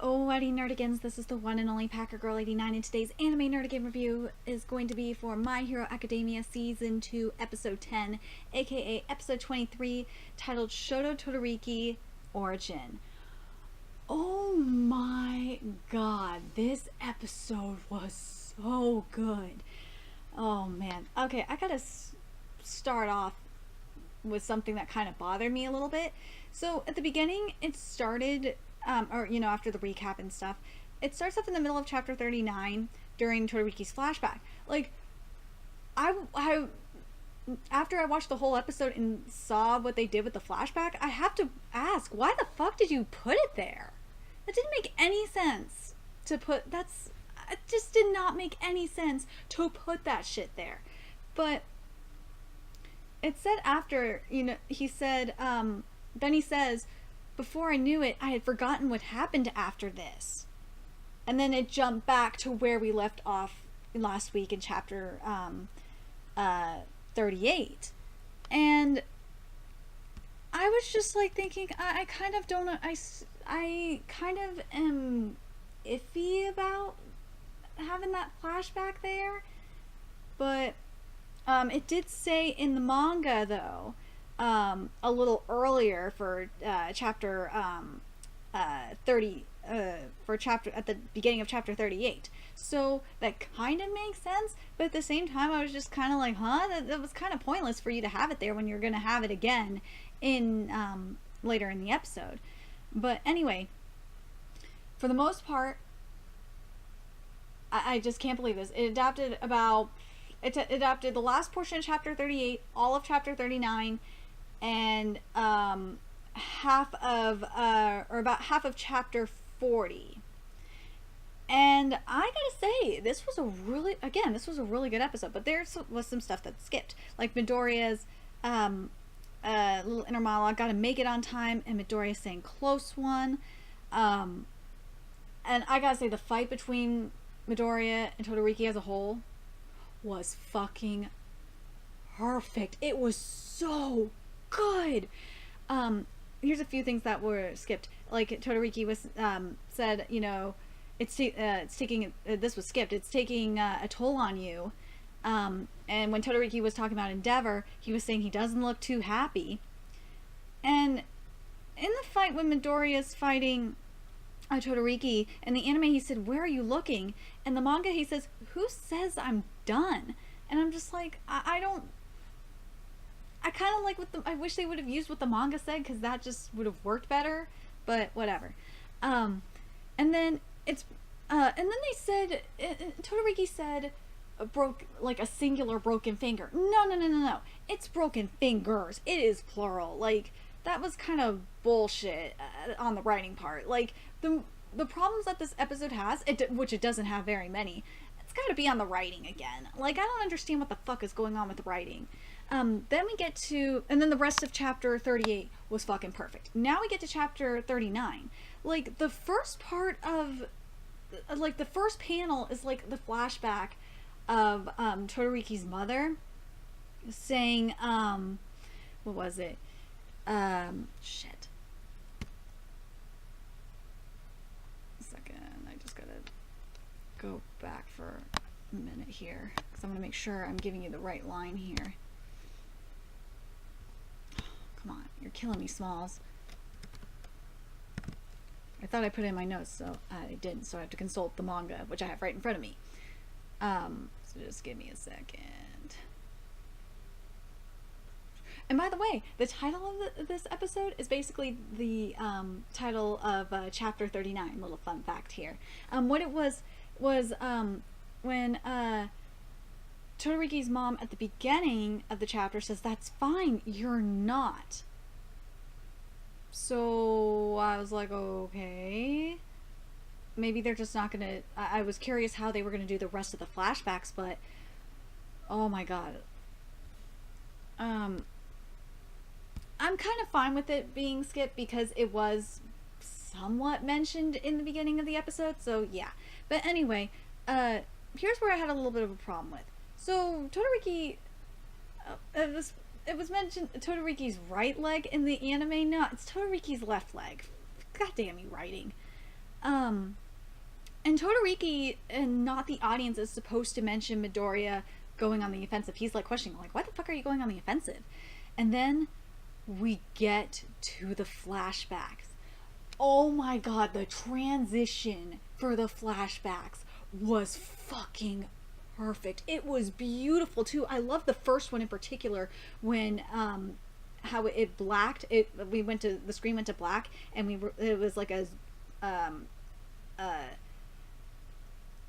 Alrighty, Nerdigans, this is the one and only Packer Girl 89, and today's anime Nerdigan review is going to be for My Hero Academia Season 2, Episode 10, aka Episode 23, titled Shoto Todoriki Origin. Oh my god, this episode was so good. Oh man. Okay, I gotta start off with something that kind of bothered me a little bit. So at the beginning, it started... after the recap and stuff, it starts off in the middle of chapter 39 during Todoriki's flashback. Like, I after I watched the whole episode and saw what they did with the flashback, I have to ask, why the fuck did you put it there? That didn't make any sense to put, it just did not make any sense to put that shit there. But it said after, he said, then he says, before I knew it, I had forgotten what happened after this. And then it jumped back to where we left off last week in chapter 38. And I was just like thinking, I kind of don't, I kind of am iffy about having that flashback there. But it did say in the manga, though, a little earlier for chapter 30, for chapter at the beginning of chapter 38. So that kind of makes sense, but at the same time, I was just kind of like, that was kind of pointless for you to have it there when you're going to have it again in later in the episode. But anyway, for the most part, I just can't believe this. It adapted adapted the last portion of chapter 38, all of chapter 39, and about half of chapter 40. And I gotta say, this was a really good episode, but there was some stuff that skipped, like Midoriya's little inner monologue, gotta make it on time, and Midoriya saying close one. And I gotta say, the fight between Midoriya and Todoriki as a whole was fucking perfect. It was so good. Here's a few things that were skipped. Like Todoriki was said, it's taking this was skipped. It's taking a toll on you. And when Todoriki was talking about Endeavor, he was saying he doesn't look too happy. And in the fight when Midoriya's fighting Todoriki, in the anime he said, "Where are you looking?" And the manga he says, "Who says I'm done?" And I'm just like, I kind of like I wish they would have used what the manga said, because that just would have worked better, but whatever. And then they said, Todoriki said, broke, like a singular broken finger. No. It's broken fingers. It is plural. Like, that was kind of bullshit on the writing part. Like, the problems that this episode has, which it doesn't have very many, it's got to be on the writing again. Like, I don't understand what the fuck is going on with the writing. Then we get to, and then the rest of chapter 38 was fucking perfect. Now we get to chapter 39. Like, the first part of, like, the first panel is like the flashback of Todoriki's mother saying, what was it? Shit. A second, I just gotta go back for a minute here, because I'm gonna make sure I'm giving you the right line here. Come on, you're killing me, Smalls. I thought I put it in my notes, so I didn't, so I have to consult the manga, which I have right in front of me. So just give me a second. And by the way, the title of this episode is basically the title of chapter 39. Little fun fact here. What it was when Todoriki's mom at the beginning of the chapter says, "That's fine, you're not." So I was like, okay, maybe they're just not gonna, I was curious how they were gonna do the rest of the flashbacks, but oh my god. I'm kind of fine with it being skipped because it was somewhat mentioned in the beginning of the episode, so yeah. But anyway, here's where I had a little bit of a problem with. So Todoriki, it was mentioned Todoriki's right leg in the anime. No, it's Todoriki's left leg. God damn you, writing. And Todoriki, and not the audience, is supposed to mention Midoriya going on the offensive. He's like questioning, like, why the fuck are you going on the offensive? And then we get to the flashbacks. Oh my god, the transition for the flashbacks was fucking perfect. It was beautiful too. I love the first one in particular when how it blacked. We went to the screen went to black, and it was like um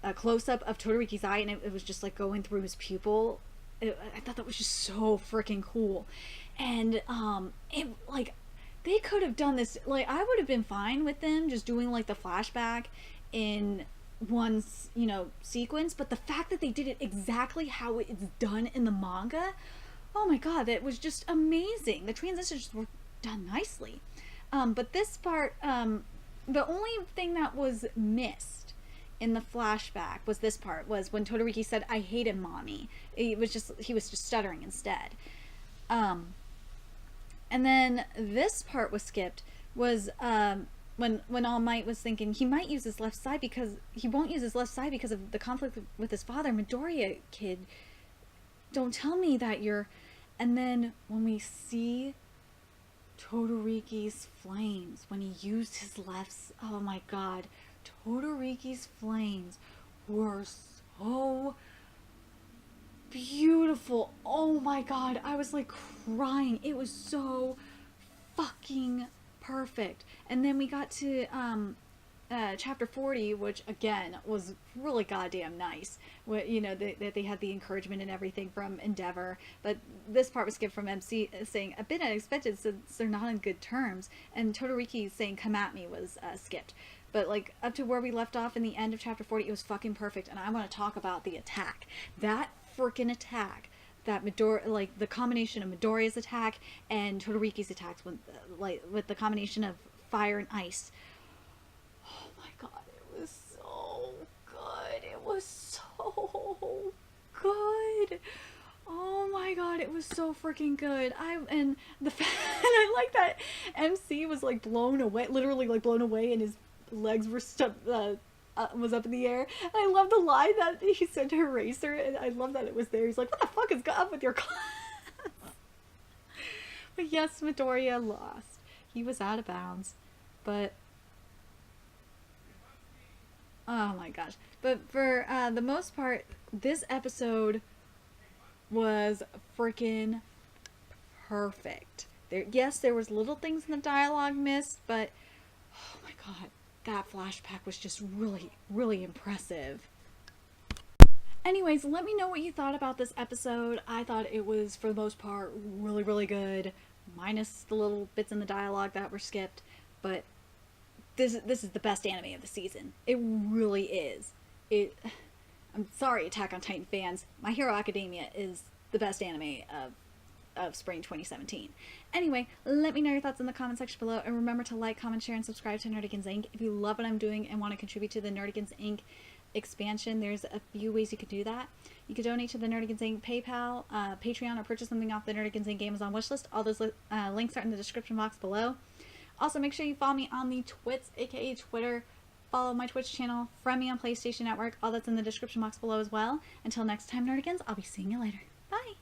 a close up of Todoriki's eye, and it was just like going through his pupil. I thought that was just so freaking cool, and it like they could have done this. Like, I would have been fine with them just doing like the flashback in one sequence, but the fact that they did it exactly how it's done in the manga, oh my god, that was just amazing. The transitions were done nicely, but this part, the only thing that was missed in the flashback was this part, was when Todoriki said, "I hated mommy." He was just stuttering instead. And then this part was skipped, was when All Might was thinking he might use his left side because he won't use his left side because of the conflict with his father. Midoriya, kid, don't tell me that you're... And then when we see Todoriki's flames, when he used his left... Oh my god. Todoriki's flames were so beautiful. Oh my god. I was like crying. It was so fucking perfect. And then we got to chapter 40, which again was really goddamn nice. That they had the encouragement and everything from Endeavor, but this part was skipped from MC saying a bit unexpected since they're not on good terms, and Todoriki saying "come at me" was skipped. But like up to where we left off in the end of chapter 40, it was fucking perfect. And I want to talk about the attack. That freaking attack, that like the combination of Midoriya's attack and Todoriki's attacks with the combination of fire and ice. Oh my god, it was so good. It was so good. Oh my god, it was so freaking good. And the fact I like that MC was like blown away, literally like blown away, and his legs were was up in the air. And I love the line that he said to Eraser, and I love that it was there. He's like, "What the fuck is up with your class?" But yes, Midoriya lost. He was out of bounds. But oh my gosh. But for the most part, this episode was freaking perfect. There was little things in the dialogue missed, but oh my god, that flashback was just really, really impressive. Anyways, let me know what you thought about this episode. I thought it was, for the most part, really, really good, minus the little bits in the dialogue that were skipped, but this is the best anime of the season. It really is. I'm sorry, Attack on Titan fans. My Hero Academia is the best anime of spring 2017. Anyway, let me know your thoughts in the comment section below, and remember to like, comment, share, and subscribe to Nerdigans Inc. If you love what I'm doing and want to contribute to the Nerdigans Inc. expansion, there's a few ways you could do that. You could donate to the Nerdigans Inc. PayPal, Patreon, or purchase something off the Nerdigans Inc. Amazon wishlist. All those links are in the description box below. Also, make sure you follow me on the Twits, aka Twitter. Follow my Twitch channel, friend me on PlayStation Network. All that's in the description box below as well. Until next time, Nerdigans, I'll be seeing you later. Bye!